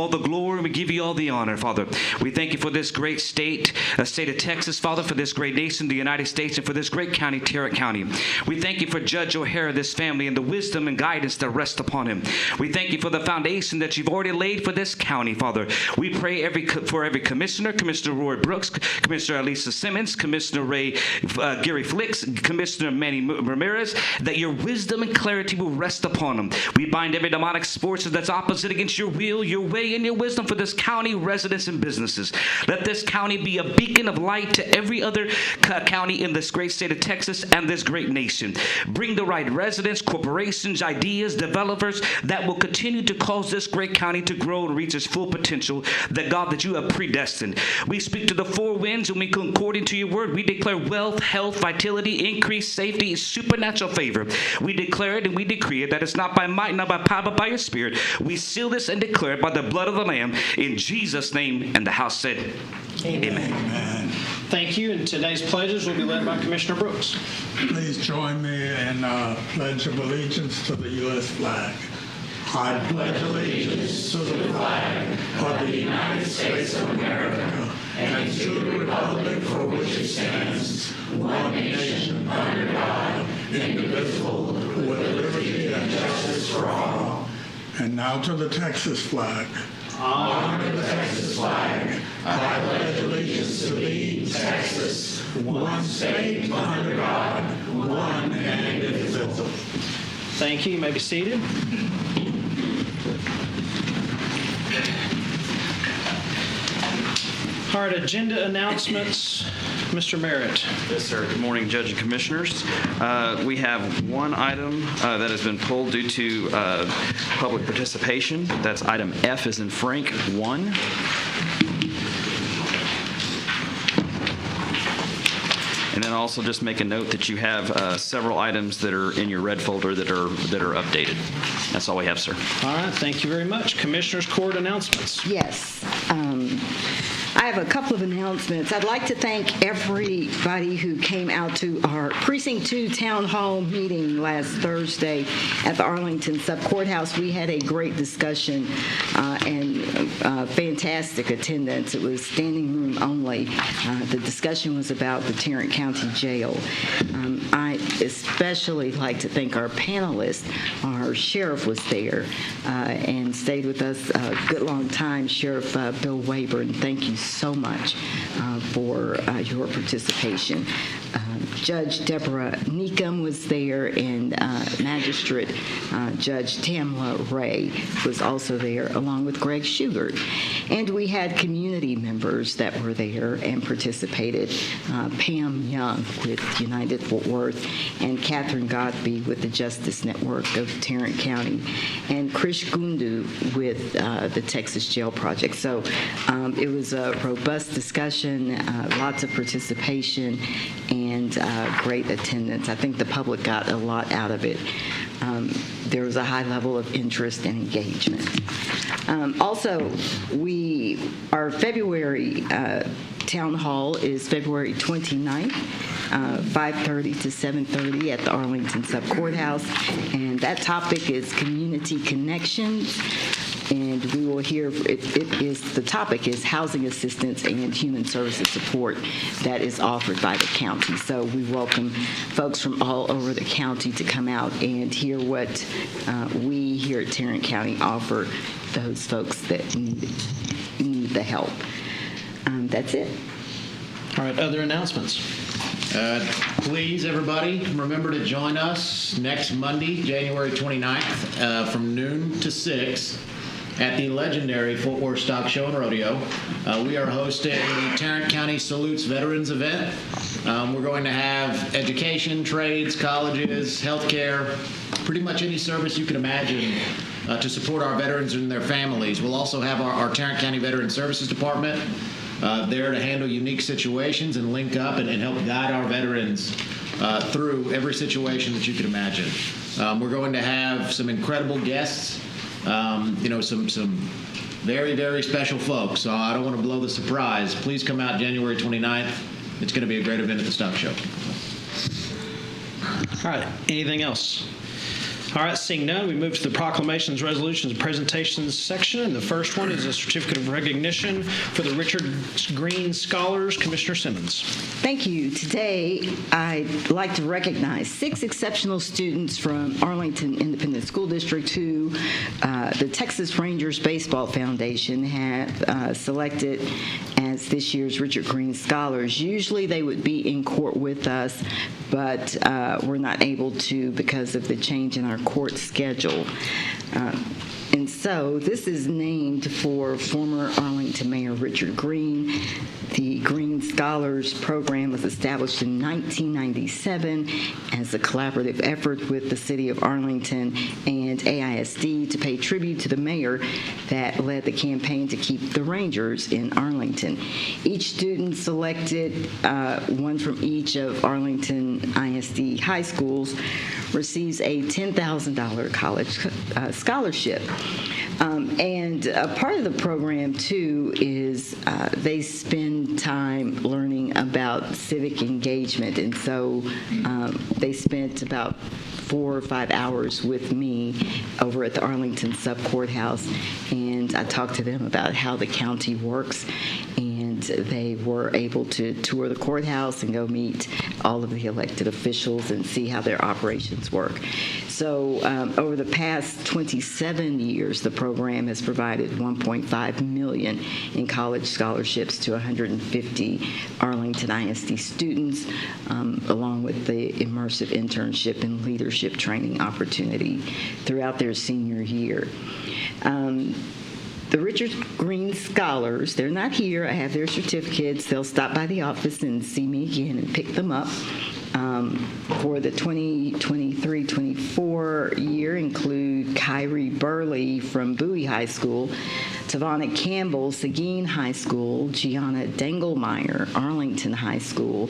all the glory. We give you all the honor, Father. We thank you for this great state, state of Texas, Father, for this great nation, the United States, and for this great county, Tarrant County. We thank you for Judge O'Hara, this family, and the wisdom and guidance that rest upon him. We thank you for the foundation that you've already laid for this county, Father. We pray for every commissioner, Commissioner Roy Brooks, Commissioner Elisa Simmons, Commissioner Gary Flicks, Commissioner Manny Ramirez, that your wisdom and clarity will rest upon them. We bind every demonic force that's opposite against your will, your way, and your wisdom for this county, residents, and businesses. Let this county be a beacon of light to every other county in this great state of Texas and this great nation. Bring the right residents, corporations, ideas, developers that will continue to cause this great county to grow and reach its full potential, that God, that you have predestined. We speak to the four winds, and we, according to your word, we declare wealth, health, vitality, increase, safety, supernatural favor. We declare it and we decree it, that it's not by might, not by power, but by your spirit. We seal this and declare it by the blood of the Lamb, in Jesus' name. And the house said, Amen. Amen. Thank you. And today's pledges will be led by Commissioner Brooks. Please join me in pledge of allegiance to the U.S. flag. I pledge allegiance to the flag of the United States of America and to the republic for which it stands, one nation under God, indivisible, with liberty and justice for all. And now to the Texas flag. Honor the Texas flag. I pledge allegiance to thee, Texas, one state under God, one and indivisible. Thank you. You may be seated. All right, agenda announcements. Mr. Merritt. Yes, sir. Good morning, Judge and Commissioners. We have one item that has been pulled due to public participation. That's item F as in Frank 1. And then also just make a note that you have several items that are in your red folder that are updated. That's all we have, sir. All right, thank you very much. Commissioners Court announcements. Yes. I have a couple of announcements. I'd like to thank everybody who came out to our Precinct 2 Town Hall meeting last Thursday at the Arlington Sub-Courthouse. We had a great discussion and fantastic attendance. It was standing room only. The discussion was about the Tarrant County Jail. I especially like to thank our panelists. Our sheriff was there and stayed with us a good long time, Sheriff Bill Wayburn. Thank you so much for your participation. Judge Deborah Neekum was there, and Magistrate Judge Tamla Ray was also there, along with Greg Shugart. And we had community members that were there and participated. Pam Young with United Fort Worth, and Catherine Godby with the Justice Network of Tarrant County, and Krish Gundu with the Texas Jail Project. So it was a robust discussion, lots of participation, and great attendance. I think the public got a lot out of it. There was a high level of interest and engagement. Also, our February town hall is February 29th, 5:30 to 7:30 at the Arlington Sub-Courthouse, and that topic is community connections. And we will hear, the topic is housing assistance and human services support that is offered by the county. So we welcome folks from all over the county to come out and hear what we here at Tarrant County offer those folks that need the help. That's it. All right, other announcements. Please, everybody, remember to join us next Monday, January 29th, from noon to 6 at the legendary Fort Worth Stock Show and Rodeo. We are hosting the Tarrant County Salutes Veterans event. We're going to have education, trades, colleges, healthcare, pretty much any service you can imagine to support our veterans and their families. We'll also have our Tarrant County Veteran Services Department there to handle unique situations and link up and help guide our veterans through every situation that you can imagine. We're going to have some incredible guests, some very, very special folks. So I don't want to blow the surprise. Please come out January 29th. It's going to be a great event at the Stock Show. All right, anything else? All right, seeing none, we move to the proclamations, resolutions, and presentations section. And the first one is a certificate of recognition for the Richard Green Scholars. Commissioner Simmons. Thank you. Today, I'd like to recognize 6 exceptional students from Arlington Independent School District who the Texas Rangers Baseball Foundation have selected as this year's Richard Green Scholars. Usually they would be in court with us, but we're not able to because of the change in our court schedule. And so this is named for former Arlington Mayor Richard Green. The Green Scholars Program was established in 1997 as a collaborative effort with the City of Arlington and AISD to pay tribute to the mayor that led the campaign to keep the Rangers in Arlington. Each student selected one from each of Arlington ISD high schools receives a $10,000 college scholarship. And a part of the program, too, is they spend time learning about civic engagement. And so they spent about 4 or 5 hours with me over at the Arlington Sub-Courthouse, and I talked to them about how the county works, and they were able to tour the courthouse and go meet all of the elected officials and see how their operations work. So over the past 27 years, the program has provided $1.5 million in college scholarships to 150 Arlington ISD students, along with the immersive internship and leadership training opportunity throughout their senior year. The Richard Green Scholars, they're not here. I have their certificates. They'll stop by the office and see me again and pick them up. For the 2023-24 year include Kyrie Burley from Bowie High School, Tavana Campbell, Seguin High School, Gianna Dangelmeyer, Arlington High School,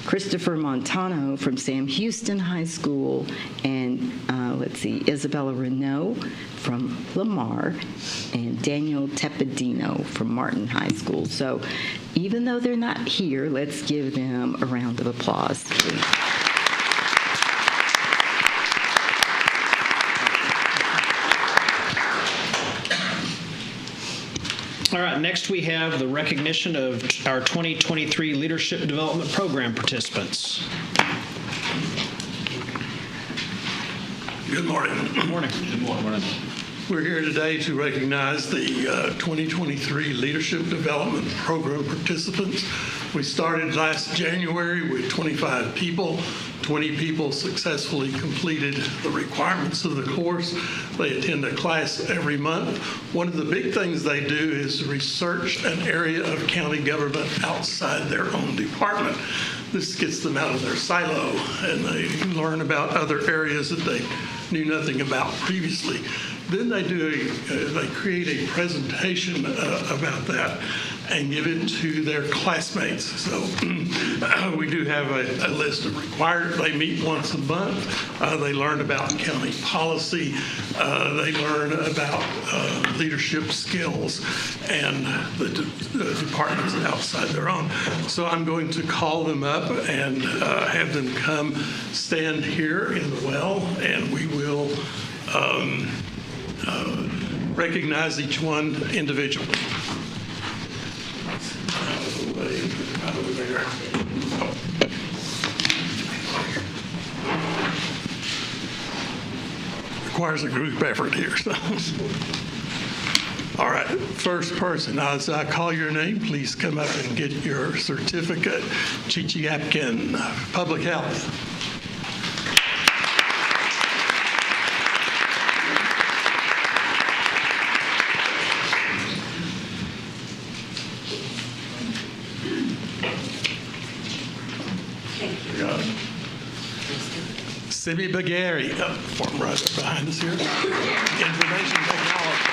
Christopher Montano from Sam Houston High School, and Isabella Renault from Lamar, and Daniel Tepedino from Martin High School. So even though they're not here, let's give them a round of applause, please. All right, next we have the recognition of our 2023 Leadership Development Program participants. Good morning. Good morning. Good morning. We're here today to recognize the 2023 Leadership Development Program participants. We started last January with 25 people. 20 people successfully completed the requirements of the course. They attend a class every month. One of the big things they do is research an area of county government outside their own department. This gets them out of their silo, and they learn about other areas that they knew nothing about previously. Then they create a presentation about that and give it to their classmates. So we do have a list of required. They meet once a month. They learn about county policy. They learn about leadership skills and the departments outside their own. So I'm going to call them up and have them come stand here in the well, and we will recognize each one individually. Over there. Requires a group effort here. So. All right, first person. As I call your name, please come up and get your certificate. Chichi Apkin, Public Health. Simi Bagari, former right behind us here. Information technology.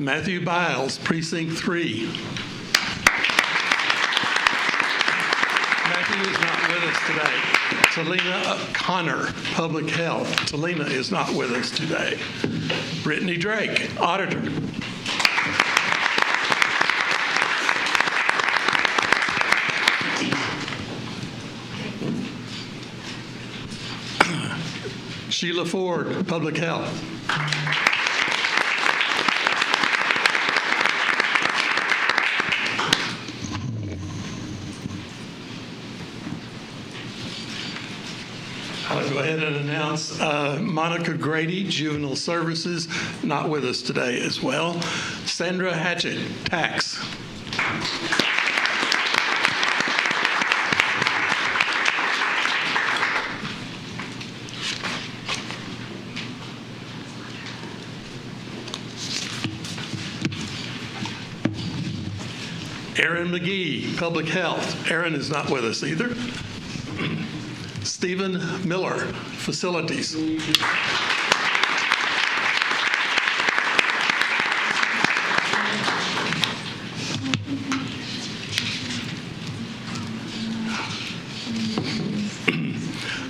Matthew Biles, Precinct 3. Matthew is not with us today. Talina Connor, Public Health. Talina is not with us today. Brittany Drake, Auditor. Sheila Ford, Public Health. I'll go ahead and announce Monica Grady, Juvenile Services, not with us today as well. Sandra Hatchett, Tax. Aaron McGee, Public Health. Aaron is not with us either. Stephen Miller, Facilities.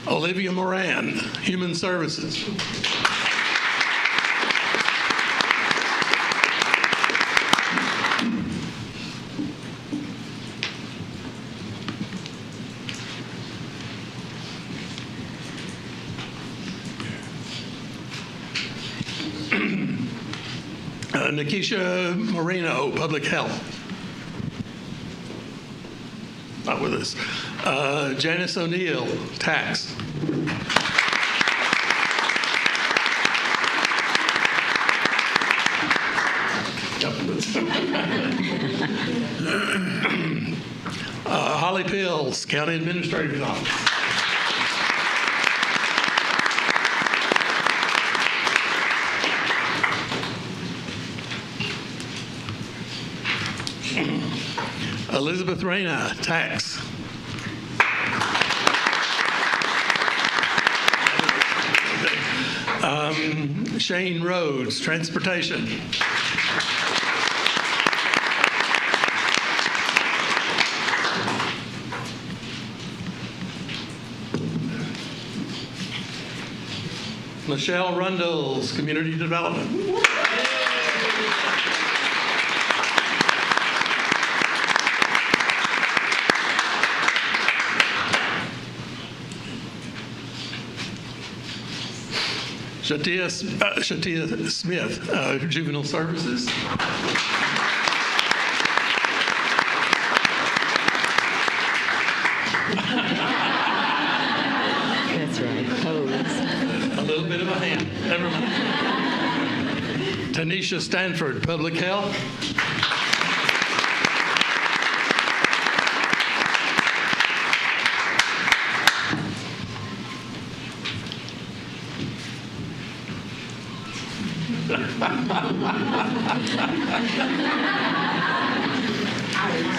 Olivia Moran, Human Services. Nikisha Moreno, Public Health. Not with us. Janice O'Neill, Tax. Holly Pills, County Administrator's Office. Elizabeth Reyna, Tax. Shane Rhodes, Transportation. Michelle Rundles, Community Development. Shatia Smith, Juvenile Services. That's right. Pose. A little bit of a hand. Never mind. Tanisha Stanford, Public Health.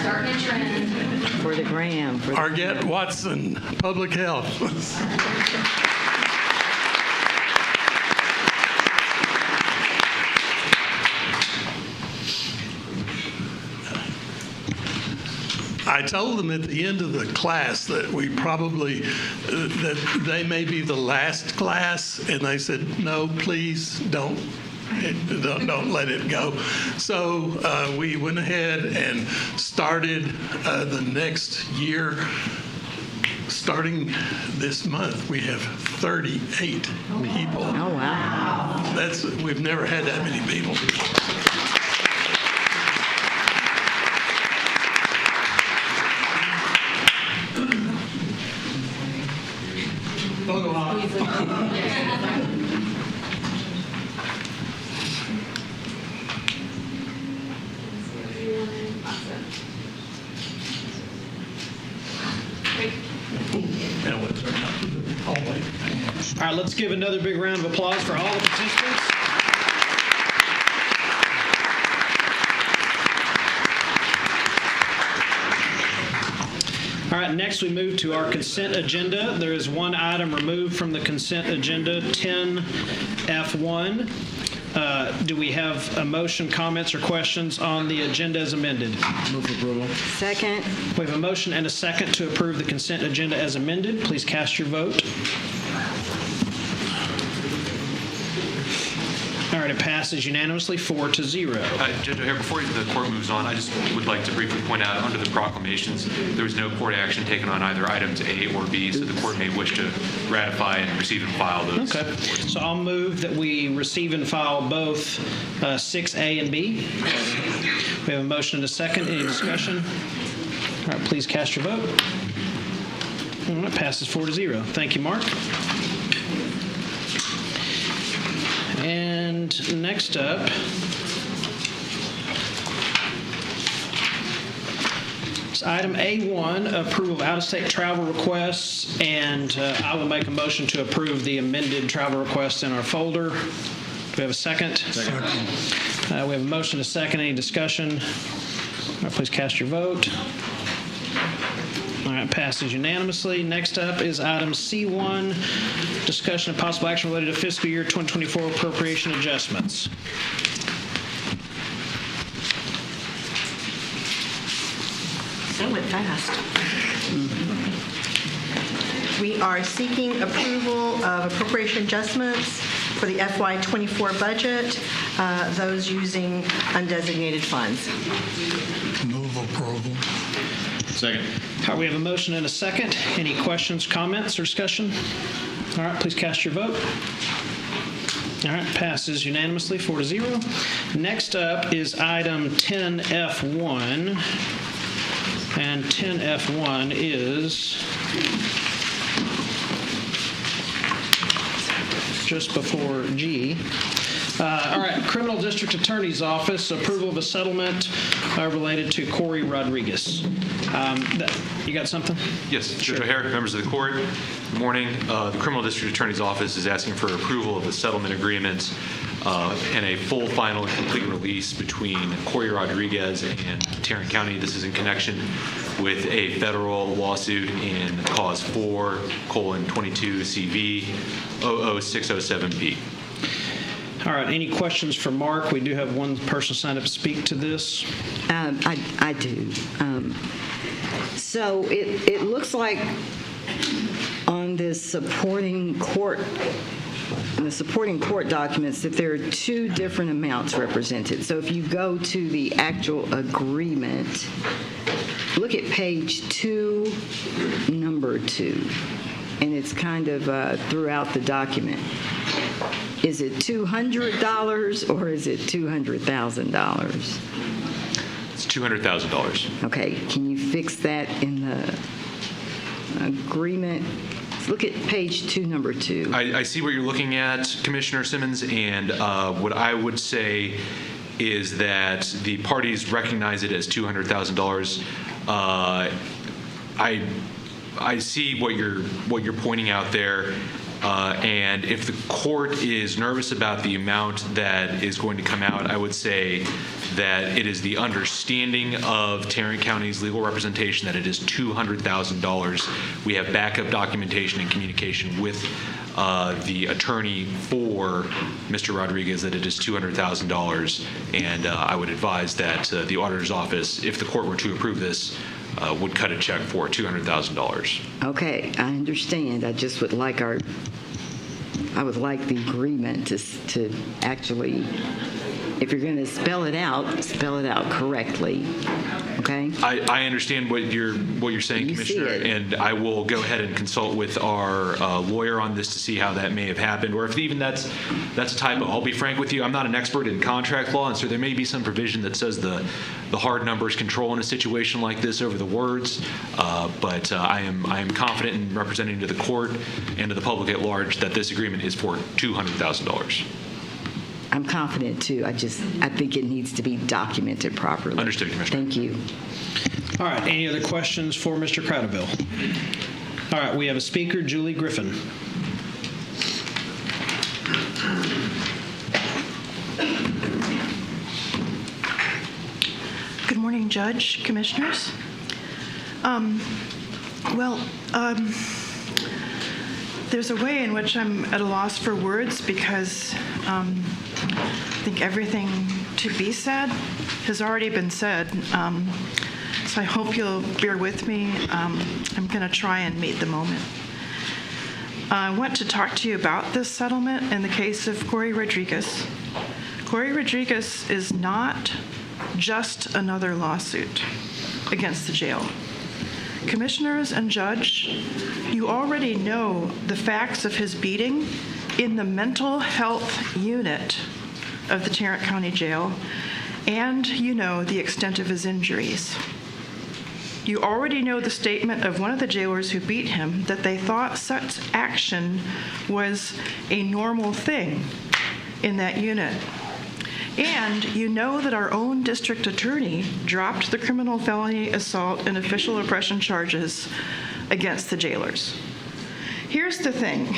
Starting a trend. For the gram. For the Argette Watson, Public Health. I told them at the end of the class that we probably, that they may be the last class, and they said, no, please don't let it go. So we went ahead and started the next year. Starting this month, we have 38 people. Oh, wow. We've never had that many people. Don't go on. All right, let's give another big round of applause for all the participants. All right, next we move to our consent agenda. There is one item removed from the consent agenda, 10F1. Do we have a motion, comments, or questions on the agenda as amended? Move for approval. Second. We have a motion and a second to approve the consent agenda as amended. Please cast your vote. All All right, it passes unanimously 4-0. Judge O'Hare, before the court moves on, I just would like to briefly point out, under the proclamations, there was no court action taken on either items A or B, so the court may wish to ratify and receive and file those. Okay, so I'll move that we receive and file both 6A and B. We have a motion and a second. Any discussion? All right, please cast your vote. And it passes 4-0. Thank you, Mark. And next up is item A1, approval of out-of-state travel requests, and I will make a motion to approve the amended travel requests in our folder. Do we have a second? Second. We have a motion and a second. Any discussion? All right, please cast your vote. All right, passes unanimously. Next up is item C1, discussion of possible action related to fiscal year 2024 appropriation adjustments. That went fast. We are seeking approval of appropriation adjustments for the FY24 budget, those using undesignated funds. Move approval. Second. All right, we have a motion and a second. Any questions, comments, or discussion? All right, please cast your vote. All right, passes unanimously 4-0. Next up is item 10F1. And 10F1 is just before G. All right, Criminal District Attorney's Office, approval of a settlement related to Corey Rodriguez. You got something? Yes, Judge O'Hare, members of the court, good morning. The Criminal District Attorney's Office is asking for approval of a settlement agreement and a full, final, and complete release between Corey Rodriguez and Tarrant County. This is in connection with a federal lawsuit in cause 4:22 CV 00607B. All right, any questions for Mark? We do have one person signed up to speak to this. I do. So it looks like on this supporting court, in the supporting court documents, that there are two different amounts represented. So if you go to the actual agreement, look at page 2, number 2, and it's kind of throughout the document. Is it $200 or is it $200,000? It's $200,000. Okay, can you fix that in the agreement? Look at page 2, number 2. I see what you're looking at, Commissioner Simmons, and what I would say is that the parties recognize it as $200,000. I see what you're pointing out there. And if the court is nervous about the amount that is going to come out, I would say that it is the understanding of Tarrant County's legal representation that it is $200,000. We have backup documentation and communication with the attorney for Mr. Rodriguez that it is $200,000. And I would advise that the auditor's office, if the court were to approve this, would cut a check for $200,000. Okay, I understand. I just would like the agreement to actually, if you're going to spell it out correctly. Okay? I understand what you're saying, You see Commissioner, it. and I will go ahead and consult with our lawyer on this to see how that may have happened, or if even that's a typo. I'll be frank with you, I'm not an expert in contract law, and so there may be some provision that says the hard numbers control in a situation like this over the words, but I am confident in representing to the court and to the public at large that this agreement is for $200,000. I'm confident too. I think it needs to be documented properly. Understood, Commissioner. Thank you. All right, any other questions for Mr. Crowderville? All right, we have a speaker, Julie Griffin. Good morning, Judge, Commissioners. There's a way in which I'm at a loss for words because I think everything to be said has already been said. So I hope you'll bear with me. I'm going to try and meet the moment. I want to talk to you about this settlement in the case of Corey Rodriguez. Corey Rodriguez is not just another lawsuit against the jail. Commissioners and Judge, you already know the facts of his beating in the mental health unit of the Tarrant County Jail, and you know the extent of his injuries. You already know the statement of one of the jailers who beat him that they thought such action was a normal thing in that unit. And you know that our own district attorney dropped the criminal felony assault and official oppression charges against the jailers. Here's the thing.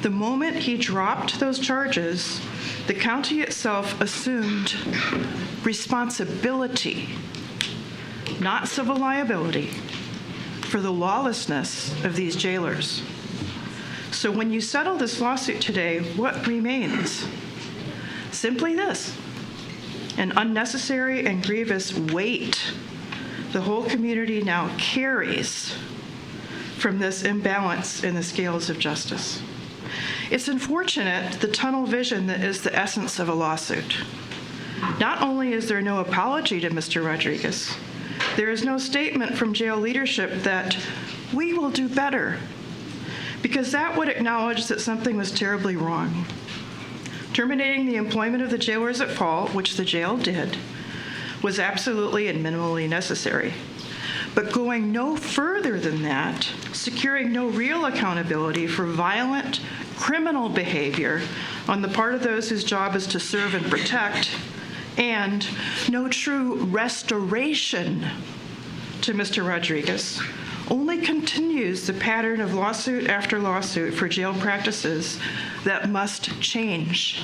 The moment he dropped those charges, the county itself assumed responsibility, not civil liability, for the lawlessness of these jailers. So when you settle this lawsuit today, what remains? Simply this: an unnecessary and grievous weight the whole community now carries from this imbalance in the scales of justice. It's unfortunate the tunnel vision that is the essence of a lawsuit. Not only is there no apology to Mr. Rodriguez, there is no statement from jail leadership that we will do better, because that would acknowledge that something was terribly wrong. Terminating the employment of the jailers at fault, which the jail did, was absolutely and minimally necessary. But going no further than that, securing no real accountability for violent criminal behavior on the part of those whose job is to serve and protect, and no true restoration to Mr. Rodriguez, only continues the pattern of lawsuit after lawsuit for jail practices that must change.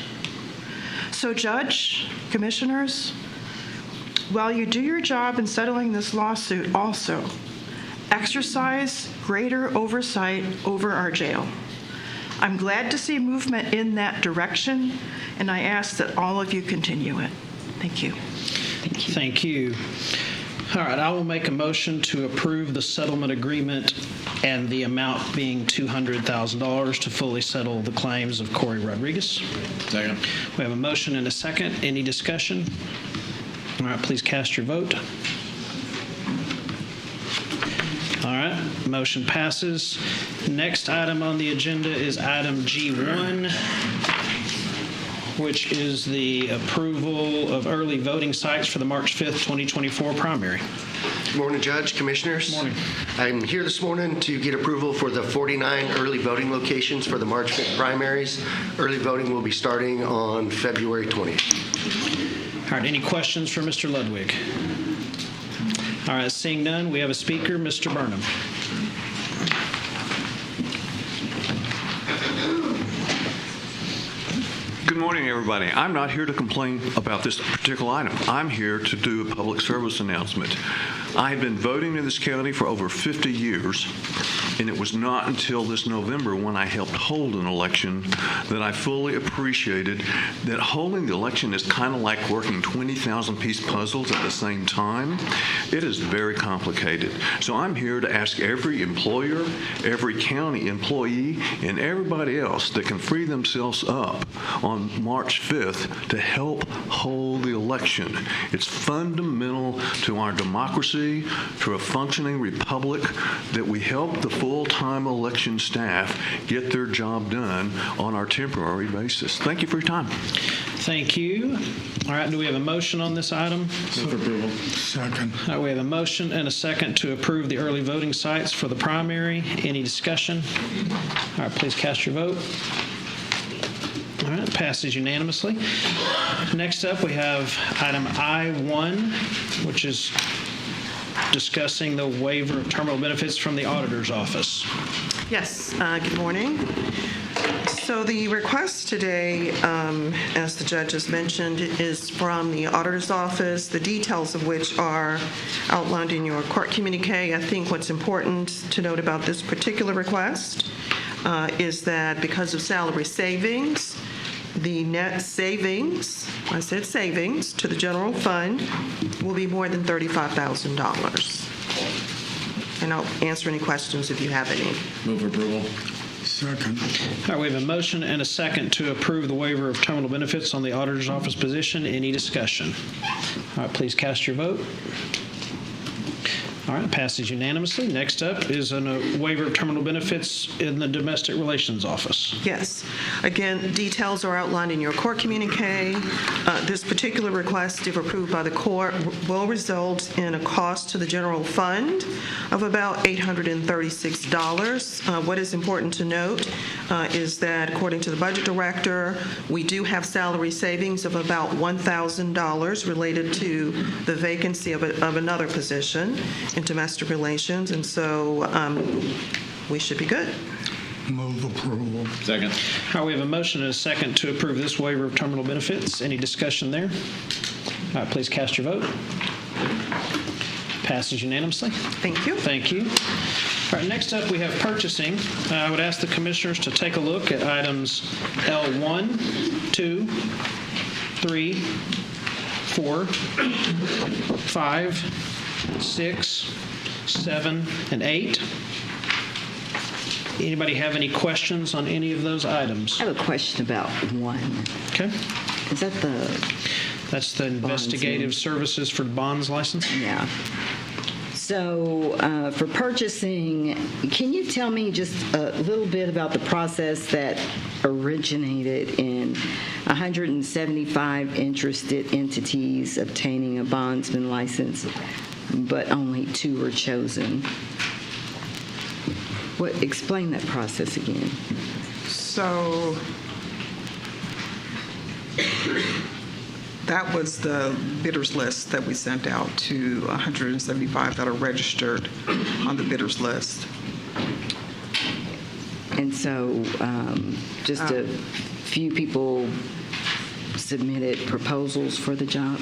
So, Judge, Commissioners, while you do your job in settling this lawsuit, also exercise greater oversight over our jail. I'm glad to see movement in that direction, and I ask that all of you continue it. Thank you. Thank you. All right, I will make a motion to approve the settlement agreement and the amount being $200,000 to fully settle the claims of Corey Rodriguez. Second. We have a motion and a second. Any discussion? All right, please cast your vote. All right, motion passes. Next item on the agenda is item G1, which is the approval of early voting sites for the March 5th, 2024 primary. Good morning, Judge, Commissioners. Morning. I'm here this morning to get approval for the 49 early voting locations for the March 5th primaries. Early voting will be starting on February 20th. All right, any questions for Mr. Ludwig? All right, seeing none, we have a speaker, Mr. Burnham. Good morning, everybody. I'm not here to complain about this particular item. I'm here to do a public service announcement. I have been voting in this county for over 50 years, and it was not until this November when I helped hold an election that I fully appreciated that holding the election is kind of like working 20,000-piece puzzles at the same time. It is very complicated. So I'm here to ask every employer, every county employee, and everybody else that can free themselves up on March 5th to help hold the election. It's fundamental to our democracy, to a functioning republic, that we help the full-time election staff get their job done on our temporary basis. Thank you for your time. Thank you. All right, do we have a motion on this item? Move for approval. Second. All right, we have a motion and a second to approve the early voting sites for the primary. Any discussion? All right, please cast your vote. All right, passes unanimously. Next up, we have item I-1, which is discussing the waiver of terminal benefits from the auditor's office. Yes, good morning. So the request today, as the judge has mentioned, is from the auditor's office, the details of which are outlined in your court communique. I think what's important to note about this particular request is that because of salary savings, the net savings, I said savings, to the general fund will be more than $35,000. and I'll answer any questions if you have any. Move for approval. Second. All right, we have a motion and a second to approve the waiver of terminal benefits on the auditor's office position. Any discussion? All right, please cast your vote. All right, passes unanimously. Next up is a waiver of terminal benefits in the domestic relations office. Yes. Again, details are outlined in your court communique. This particular request, if approved by the court, will result in a cost to the general fund of about $836. What is important to note is that according to the budget director, we do have salary savings of about $1,000 related to the vacancy of another position in domestic relations, and so we should be good. Move approval. Second. All right, we have a motion and a second to approve this waiver of terminal benefits. Any discussion there? All right, please cast your vote. Passes unanimously. Thank you. Thank you. All right, next up we have purchasing. I would ask the commissioners to take a look at items L1, 2, 3, 4, 5, 6, 7, and 8. Anybody have any questions on any of those items? I have a question about 1. Okay. Is that That's the investigative services for bonds license? Yeah. So for purchasing, can you tell me just a little bit about the process that originated in 175 interested entities obtaining a bondsman license, but only 2 were chosen? Explain that process again. So that was the bidders list that we sent out to 175 that are registered on the bidders list. And so just a few people submitted proposals for the job?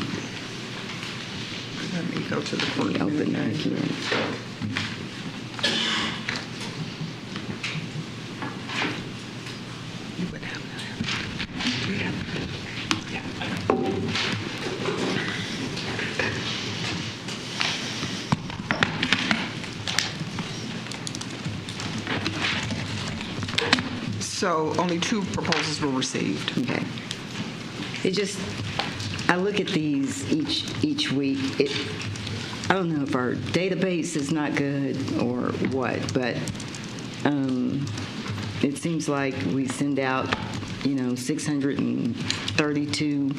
Let me go to the court. Let me open that again. So only 2 proposals were received. Okay. It just, I look at these each week. I don't know if our database is not good or what, but it seems like we send out, 632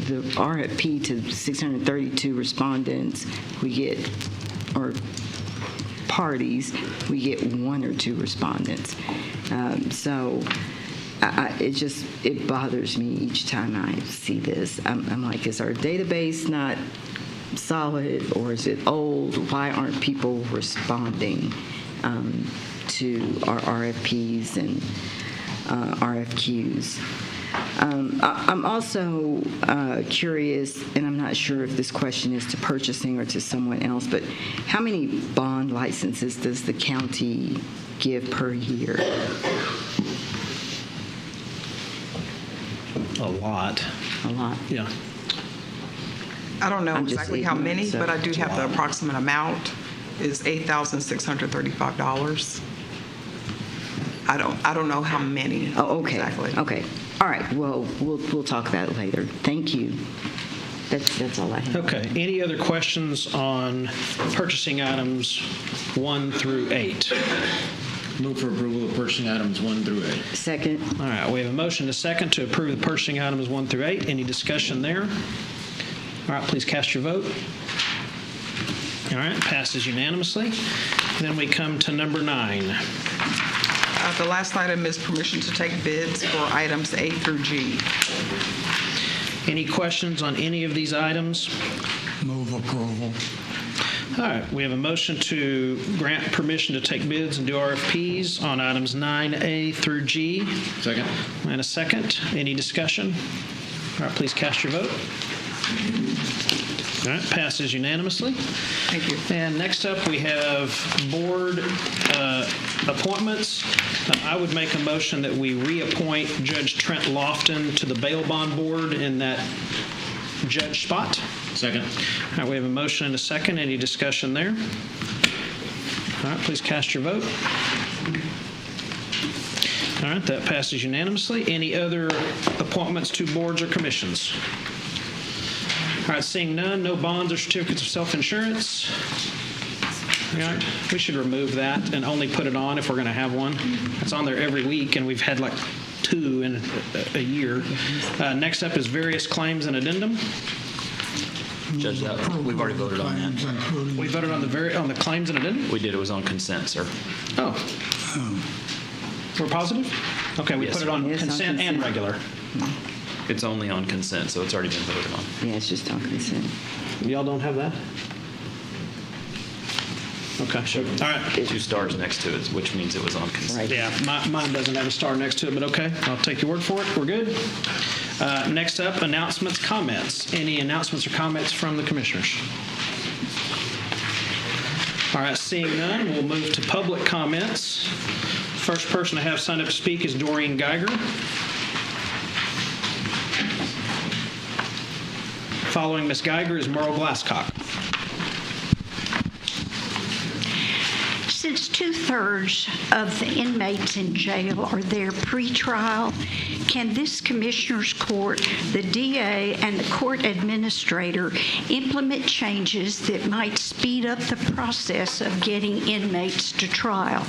the RFP to 632 respondents. We get, or parties, we get 1 or 2 respondents. So it bothers me each time I see this. I'm like, is our database not solid, or is it old? Why aren't people responding to our RFPs and RFQs? I'm also curious, and I'm not sure if this question is to purchasing or to someone else, but how many bond licenses does the county give per year? A lot. A lot? Yeah. I don't know I'm just exactly how many, ignorant, so but I do it's a have the lot. approximate amount is $8,635. I don't know how many. Oh, okay. Exactly. Okay. All right. Well, we'll talk about it later. Thank you. That's all I have. Okay. Any other questions on purchasing items 1 through 8? Move for approval of purchasing items 1 through 8. Second. All right. We have a motion and a second to approve the purchasing items 1 through 8. Any discussion there? All right. Please cast your vote. All right. Passes unanimously. Then we come to number 9. The last item is permission to take bids for items A through G. Any questions on any of these items? Move approval. All right, we have a motion to grant permission to take bids and do RFPs on items 9A through G. Second. And a second. Any discussion? All right, please cast your vote. All right, passes unanimously. Thank you. And next up, we have board appointments. I would make a motion that we reappoint Judge Trent Lofton to the bail bond board in that judge spot. Second. All right, we have a motion and a second. Any discussion there? All right, please cast your vote. All right, that passes unanimously. Any other appointments to boards or commissions? All right, seeing none, no bonds or certificates of self-insurance. All right, we should remove that and only put it on if we're going to have one. It's on there every week, and we've had like 2 in a year. Next up is various claims and addendum. Judge, we've already voted on that. We voted on the claims and addendum? We did. It was on consent, sir. Oh. We're positive? Okay, we Yes, put it sir. on It is on consent and consent. regular. It's only on consent, so it's already been voted on. Yeah, it's just on consent. Y'all don't have that? Okay, sure. All right. 2 stars next to it, which means it was on consent. Yeah, mine doesn't have a star next to it, but okay. I'll take your word for it. We're good. Next up, announcements, comments. Any announcements or comments from the commissioners? All right, seeing none, we'll move to public comments. First person to have signed up to speak is Doreen Geiger. Following Ms. Geiger is Merle Glasscock. Since 2/3 of the inmates in jail are there pre-trial, can this Commissioners Court, the DA, and the court administrator implement changes that might speed up the process of getting inmates to trial?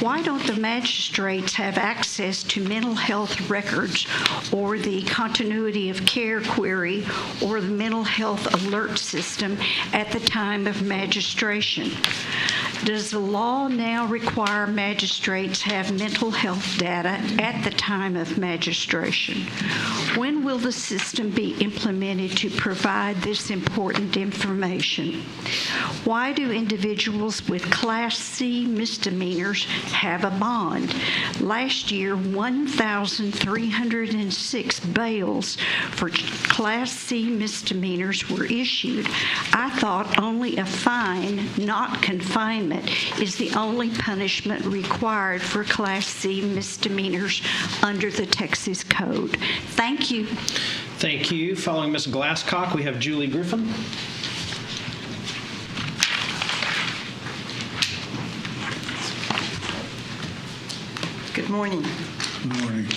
Why don't the magistrates have access to mental health records or the continuity of care query or the mental health alert system at the time of magistration? Does the law now require magistrates have mental health data at the time of magistration? When will the system be implemented to provide this important information? Why do individuals with Class C misdemeanors have a bond? Last year, 1,306 bails for Class C misdemeanors were issued. I thought only a fine, not confinement, is the only punishment required for Class C misdemeanors under the Texas Code. Thank you. Thank you. Following Ms. Glasscock, we have Julie Griffin. Good morning. Good morning.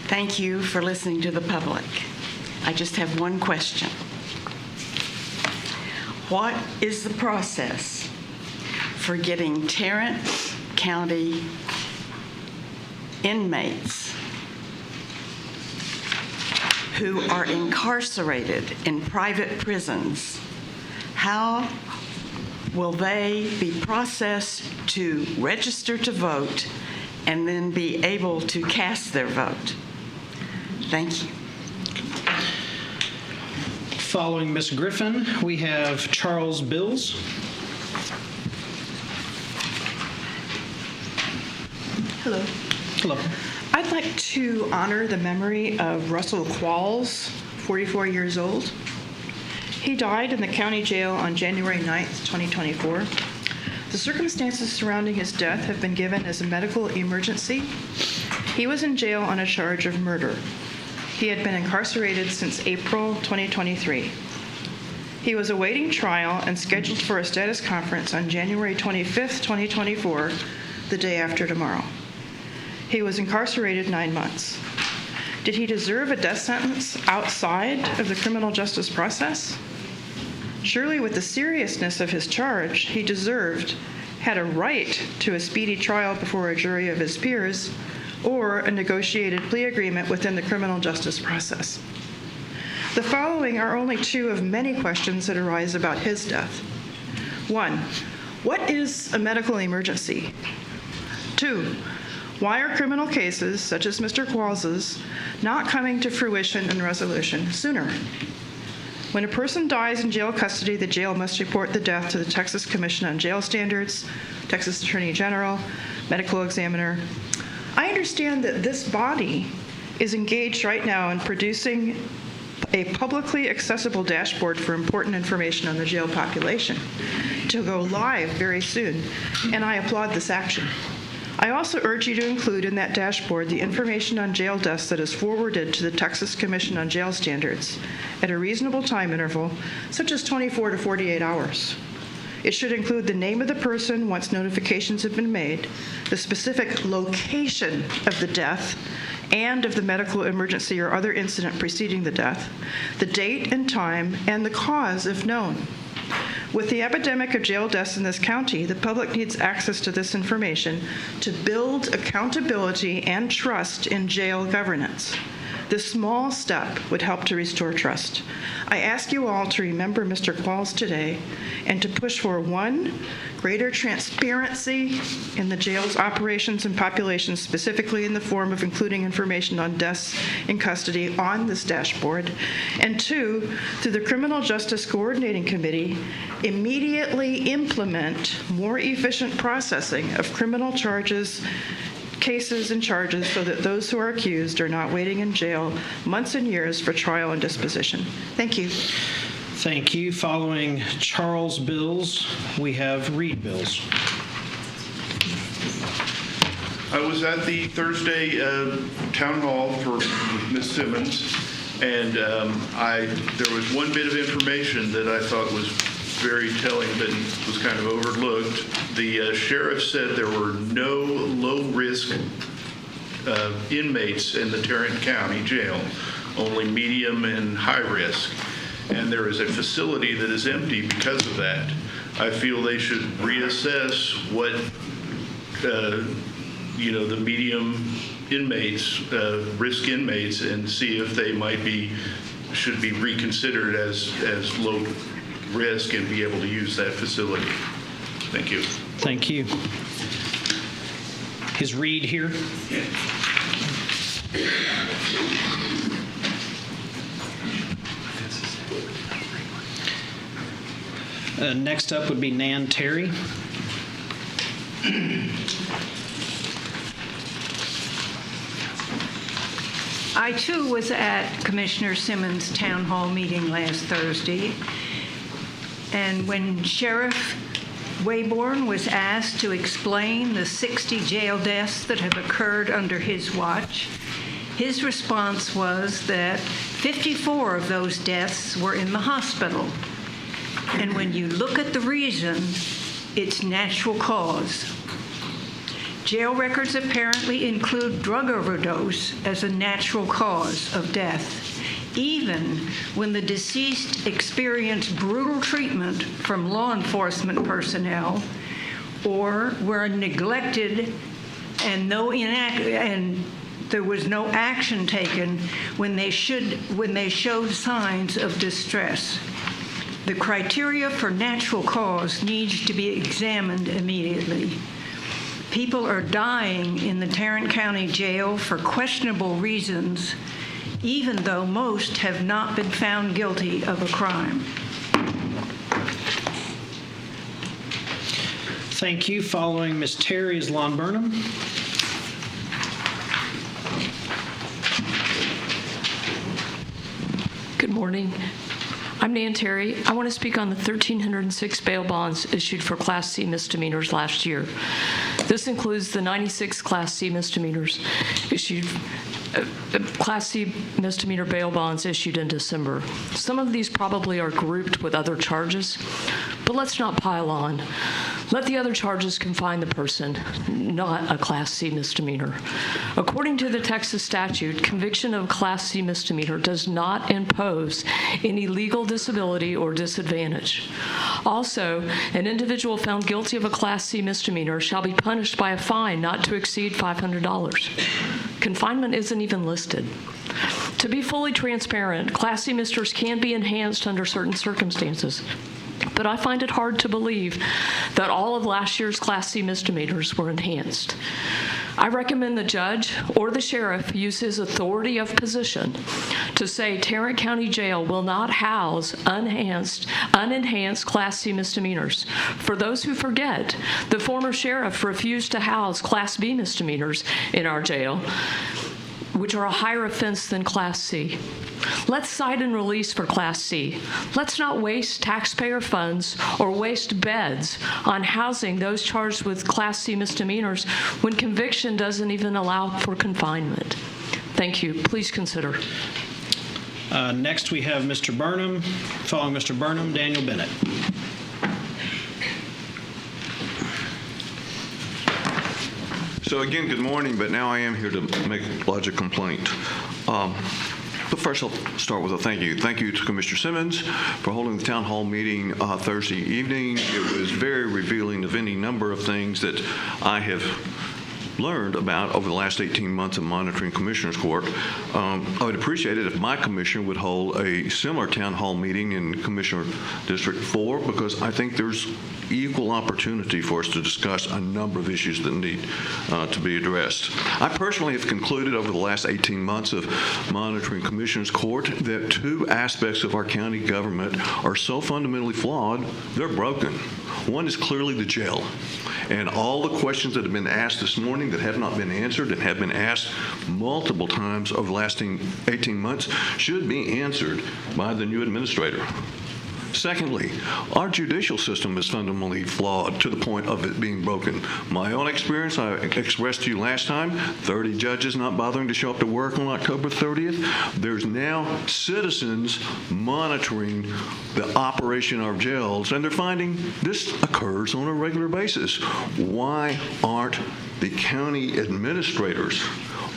Thank you for listening to the public. I just have one question. What is the process for getting Tarrant County inmates who are incarcerated in private prisons? How will they be processed to register to vote and then be able to cast their vote? Thank you. Following Ms. Griffin, we have Charles Bills. Hello. Hello. I'd like to honor the memory of Russell Qualls, 44 years old. He died in the county jail on January 9th, 2024. The circumstances surrounding his death have been given as a medical emergency. He was in jail on a charge of murder. He had been incarcerated since April 2023. He was awaiting trial and scheduled for a status conference on January 25th, 2024, the day after tomorrow. He was incarcerated 9 months. Did he deserve a death sentence outside of the criminal justice process? Surely, with the seriousness of his charge, he had a right to a speedy trial before a jury of his peers or a negotiated plea agreement within the criminal justice process. The following are only 2 of many questions that arise about his death. 1, what is a medical emergency? 2, why are criminal cases, such as Mr. Qualls's, not coming to fruition and resolution sooner? When a person dies in jail custody, the jail must report the death to the Texas Commission on Jail Standards, Texas Attorney General, medical examiner. I understand that this body is engaged right now in producing a publicly accessible dashboard for important information on the jail population to go live very soon, and I applaud this action. I also urge you to include in that dashboard the information on jail deaths that is forwarded to the Texas Commission on Jail Standards at a reasonable time interval, such as 24 to 48 hours. It should include the name of the person once notifications have been made, the specific location of the death, and of the medical emergency or other incident preceding the death, the date and time, and the cause if known. With the epidemic of jail deaths in this county, the public needs access to this information to build accountability and trust in jail governance. This small step would help to restore trust. I ask you all to remember Mr. Qualls today and to push for, 1, greater transparency in the jail's operations and populations, specifically in the form of including information on deaths in custody on this dashboard, and 2, through the Criminal Justice Coordinating Committee, immediately implement more efficient processing of criminal charges, cases, and charges so that those who are accused are not waiting in jail months and years for trial and disposition. Thank you. Thank you. Following Charles' bills, we have Reed bills. I was at the Thursday town hall for Ms. Simmons, and there was one bit of information that I thought was very telling but was kind of overlooked. The sheriff said there were no low-risk inmates in the Tarrant County Jail, only medium and high risk. And there is a facility that is empty because of that. I feel they should reassess what, the medium inmates, risk inmates, and see if they should be reconsidered as low risk and be able to use that facility. Thank you. Thank you. Is Reed here? Next up would be Nan Terry. I, too, was at Commissioner Simmons' town hall meeting last Thursday, and when Sheriff Wayborn was asked to explain the 60 jail deaths that have occurred under his watch, his response was that 54 of those deaths were in the hospital. And when you look at the reason, it's natural cause. Jail records apparently include drug overdose as a natural cause of death, even when the deceased experienced brutal treatment from law enforcement personnel or were neglected and there was no action taken when they showed signs of distress. The criteria for natural cause needs to be examined immediately. People are dying in the Tarrant County Jail for questionable reasons, even though most have not been found guilty of a crime. Thank you. Following Ms. Terry is Lon Burnham. Good morning. I'm Nan Terry. I want to speak on the 1,306 bail bonds issued for Class C misdemeanors last year. This includes the 96 Class C misdemeanors issued, Class C misdemeanor bail bonds issued in December. Some of these probably are grouped with other charges, but let's not pile on. Let the other charges confine the person, not a Class C misdemeanor. According to the Texas statute, conviction of a Class C misdemeanor does not impose any legal disability or disadvantage. Also, an individual found guilty of a Class C misdemeanor shall be punished by a fine not to exceed $500. Confinement isn't even listed. To be fully transparent, Class C misdemeanors can be enhanced under certain circumstances. But I find it hard to believe that all of last year's Class C misdemeanors were enhanced. I recommend the judge or the sheriff use his authority of position to say Tarrant County Jail will not house unenhanced Class C misdemeanors. For those who forget, the former sheriff refused to house Class B misdemeanors in our jail. which are a higher offense than Class C. Let's cite and release for Class C. Let's not waste taxpayer funds or waste beds on housing those charged with Class C misdemeanors when conviction doesn't even allow for confinement. Thank you. Please consider. Next, we have Mr. Burnham. Following Mr. Burnham, Daniel Bennett. So again, good morning, but now I am here to make a logic complaint. But first, I'll start with a thank you. Thank you to Commissioner Simmons for holding the town hall meeting Thursday evening. It was very revealing of any number of things that I have learned about over the last 18 months of monitoring Commissioners Court. I would appreciate it if my commissioner would hold a similar town hall meeting in Commissioner District 4, because I think there's equal opportunity for us to discuss a number of issues that need to be addressed. I personally have concluded over the last 18 months of monitoring Commissioners Court that two aspects of our county government are so fundamentally flawed, they're broken. One is clearly the jail. And all the questions that have been asked this morning that have not been answered and have been asked multiple times over the last 18 months should be answered by the new administrator. Secondly, our judicial system is fundamentally flawed to the point of it being broken. My own experience, I expressed to you last time, 30 judges not bothering to show up to work on October 30th. There's now citizens monitoring the operation of our jails, and they're finding this occurs on a regular basis. Why aren't the county administrators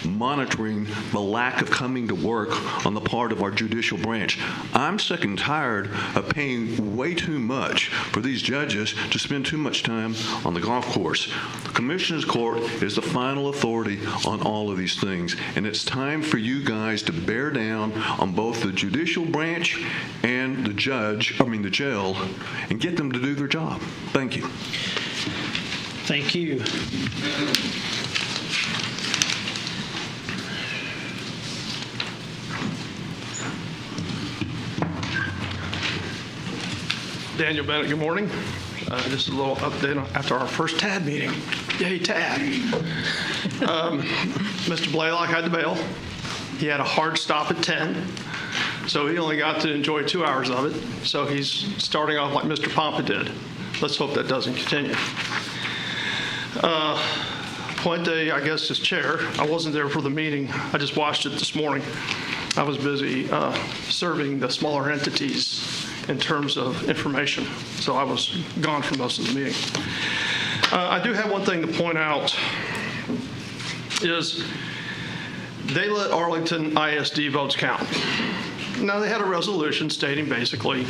monitoring the lack of coming to work on the part of our judicial branch? I'm sick and tired of paying way too much for these judges to spend too much time on the golf course. The Commissioners Court is the final authority on all of these things, and it's time for you guys to bear down on both the judicial branch and the jail, and get them to do their job. Thank you. Thank you. Daniel Bennett, good morning. Just a little update after our first TAD meeting. Yay, TAD. Mr. Blaylock had to bail. He had a hard stop at 10, so he only got to enjoy 2 hours of it. So he's starting off like Mr. Pompa did. Let's hope that doesn't continue. Puente, I guess, is chair. I wasn't there for the meeting. I just watched it this morning. I was busy serving the smaller entities in terms of information, so I was gone for most of the meeting. I do have one thing to point out, is they let Arlington ISD votes count. Now, they had a resolution stating basically,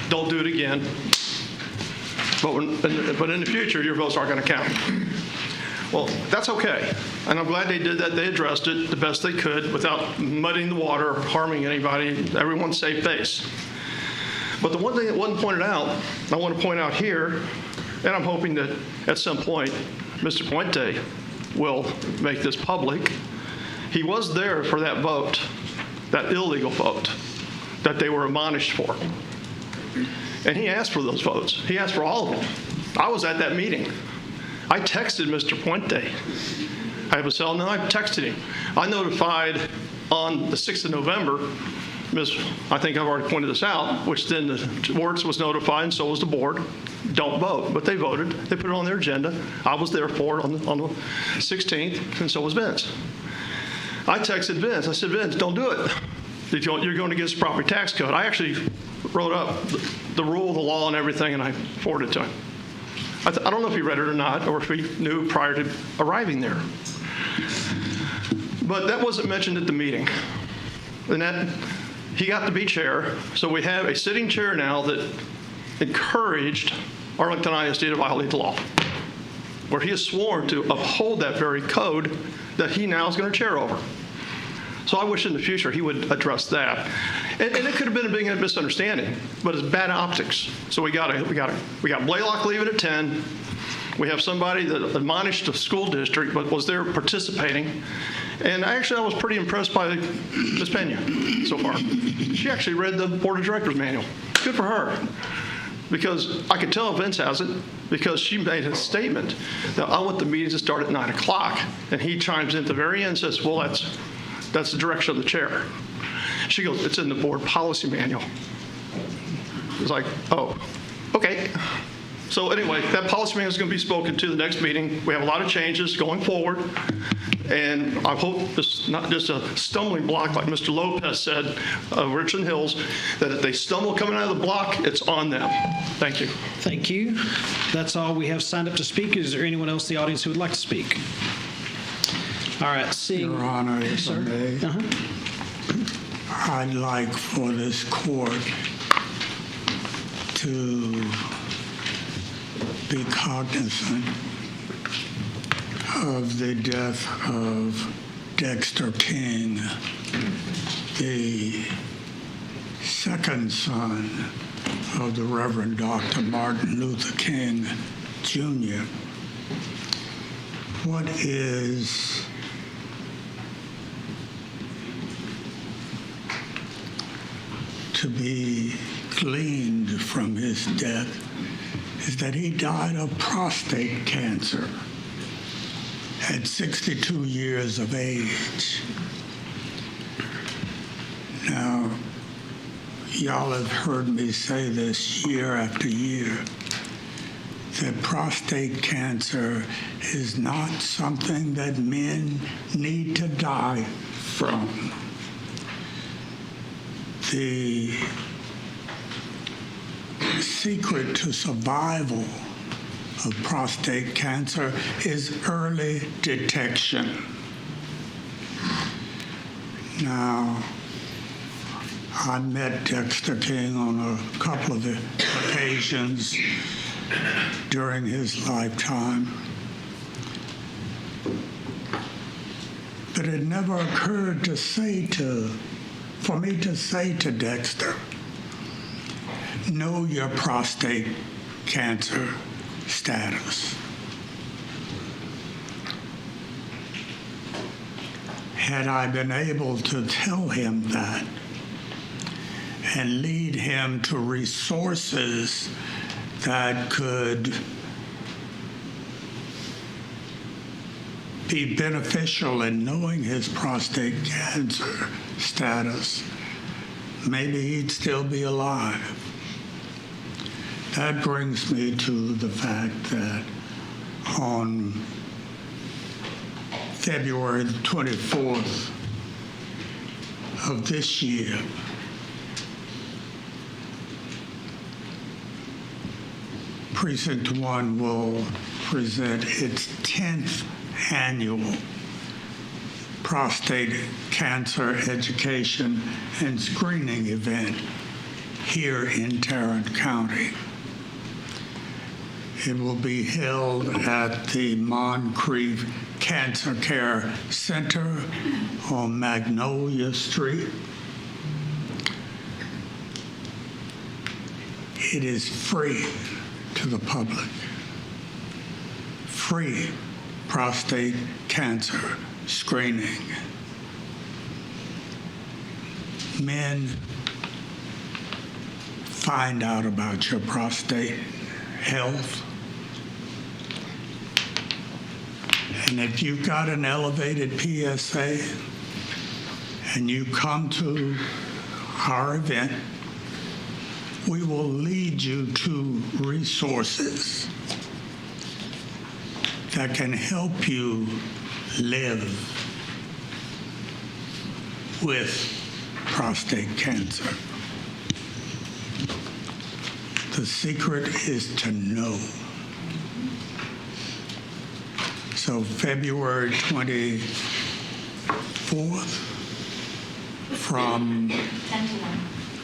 don't do it again, but in the future, your votes aren't going to count. Well, that's okay, and I'm glad they did that. They addressed it the best they could without muddying the water, harming anybody. Everyone saved face. But the one thing that wasn't pointed out, I want to point out here, and I'm hoping that at some point Mr. Puente will make this public. He was there for that vote, that illegal vote that they were admonished for. And he asked for those votes. He asked for all of them. I was at that meeting. I texted Mr. Puente. I have a cell, and I texted him. I notified on the 6th of November, I think I've already pointed this out, which then the Works was notified, and so was the board. Don't vote, but they voted. They put it on their agenda. I was there for it on the 16th, and so was Vince. I texted Vince. I said, Vince, don't do it. You're going against the property tax code. I actually wrote up the rule, the law, and everything, and I forwarded it to him. I don't know if he read it or not, or if he knew prior to arriving there. But that wasn't mentioned at the meeting. And that he got to be chair, so we have a sitting chair now that encouraged Arlington ISD to violate the law, where he has sworn to uphold that very code that he now is going to chair over. So I wish in the future he would address that. And it could have been a big misunderstanding, but it's bad optics. So we got Blaylock leaving at 10. We have somebody that admonished the school district but was there participating. And actually, I was pretty impressed by Ms. Pena so far. She actually read the Board of Directors manual. Good for her. Because I could tell Vince has it, because she made a statement that I want the meetings to start at 9 o'clock. And he chimes in at the very end and says, well, That's the direction of the chair. She goes, it's in the board policy manual. It's like, oh, okay. So anyway, that policy manual is going to be spoken to the next meeting. We have a lot of changes going forward. And I hope it's not just a stumbling block like Mr. Lopez said of Richland Hills, that if they stumble coming out of the block, it's on them. Thank you. Thank you. That's all we have signed up to speak. Is there anyone else in the audience who would like to speak? All right, seeing... Your Honor, if I may, I'd like for this court to be cognizant of the death of Dexter King, the second son of the Reverend Dr. Martin Luther King, Jr. What is to be gleaned from his death is that he died of prostate cancer at 62 years of age. Now, y'all have heard me say this year after year, that prostate cancer is not something that men need to die from. The secret to survival of prostate cancer is early detection. Now, I met Dexter King on a couple of occasions during his lifetime, but it never occurred for me to say to Dexter, know your prostate cancer status. Had I been able to tell him that and lead him to resources that could be beneficial in knowing his prostate cancer status, maybe he'd still be alive. That brings me to the fact that on February the 24th of this year, Precinct 1 will present its 10th annual prostate cancer education and screening event here in Tarrant County. It will be held at the Moncrief Cancer Care Center on Magnolia Street. It is free to the public. Free prostate cancer screening. Men, find out about your prostate health. And if you've got an elevated PSA and you come to our event, we will lead you to resources that can help you live with prostate cancer. The secret is to know. So February 24th from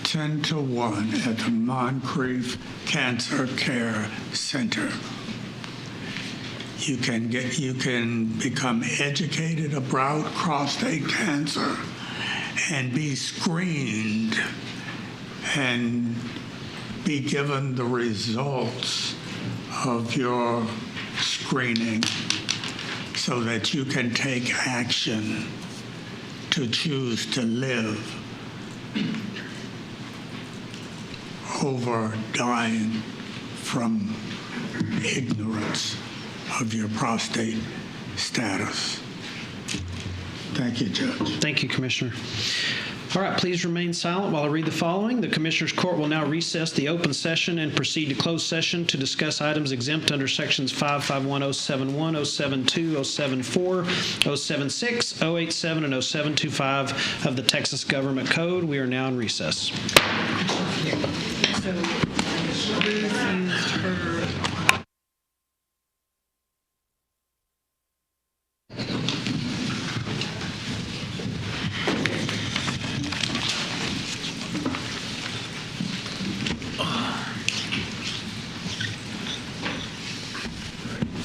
10 to 1 at the Moncrief Cancer Care Center. You can become educated about prostate cancer and be screened and be given the results of your screening so that you can take action to choose to live over dying from ignorance of your prostate status. Thank you, Judge. Thank you, Commissioner. All right, please remain silent while I read the following. The Commissioners' Court will now recess the open session and proceed to closed session to discuss items exempt under Sections 551, 071, 072, 074, 076, 087, and 0725 of the Texas Government Code. We are now in recess.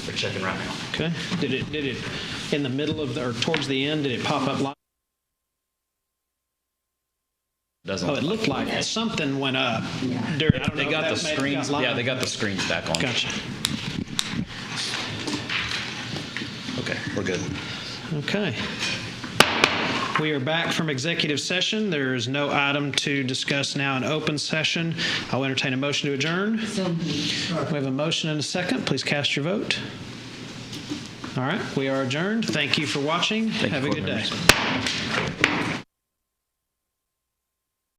We're checking right now. Okay. Did it in the middle of or towards the end? Did it pop up live? Doesn't. Oh, it looked like something went up. During, I don't They know got if the that screens. got live. Yeah, they got the screens back on. Gotcha. Okay, we're good. Okay. We are back from executive session. There is no item to discuss now in open session. I'll entertain a motion to adjourn. We have a motion and a second. Please cast your vote. All right, we are adjourned. Thank you for watching. Have a good day.